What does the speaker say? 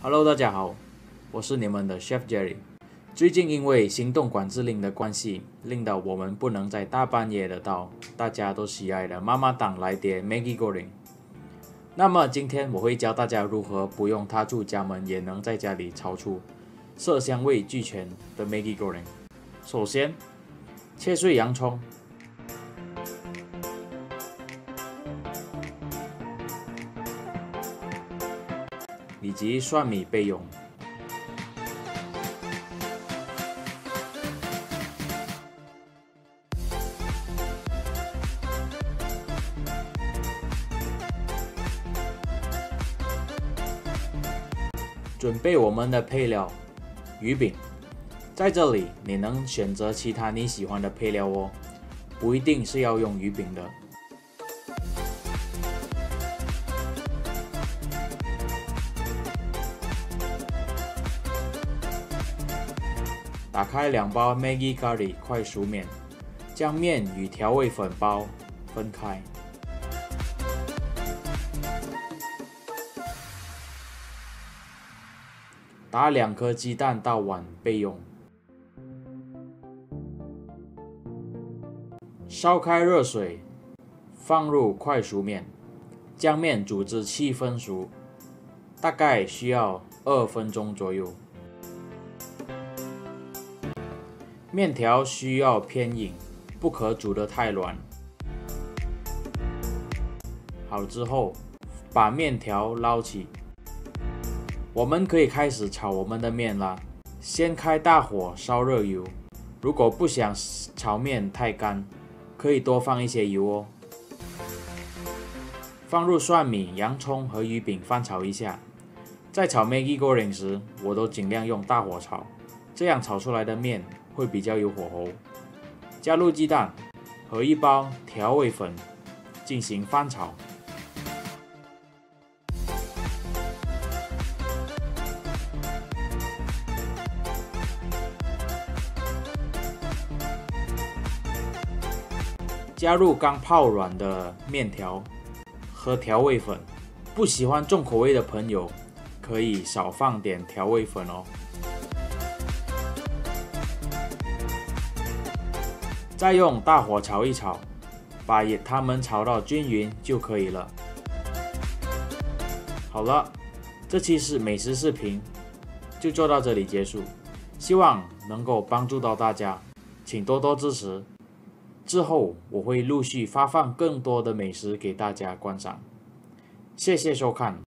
Hello，大家好，我是你们的 Chef Jerry。最近因为行动管制令的关系，令到我们不能在大半夜的到大家都喜爱的妈妈档来碟 Maggi Goreng。那么今天我会教大家如何不用踏出家门也能在家里炒出色香味俱全的 Maggi Goreng。首先，切碎洋葱。以及蒜米备用。准备我们的配料，鱼饼。在这里，你能选择其他你喜欢的配料哦，不一定是要用鱼饼的。打开2包 Maggi Curry 快熟面，将面与调味粉包分开。打2颗鸡蛋到碗备用。烧开热水，放入快熟面，将面煮至7分熟，大概需要2分钟左右。面条需要偏硬，不可煮得太软。好之后，把面条捞起。我们可以开始炒我们的面啦。先开大火烧热油，如果不想炒面太干，可以多放一些油哦。放入蒜米、洋葱和鱼饼翻炒一下。在炒 Maggi Goreng 时，我都尽量用大火炒，这样炒出来的面会比较有火候。加入鸡蛋和1包调味粉进行翻炒。加入刚泡软的面条和调味粉，不喜欢重口味的朋友可以少放点调味粉哦。再用大火炒一炒，把它们炒到均匀就可以了。好了，这期美食视频就做到这里结束，希望能够帮助到大家，请多多支持。之后我会陆续发放更多的美食给大家观赏。谢谢收看。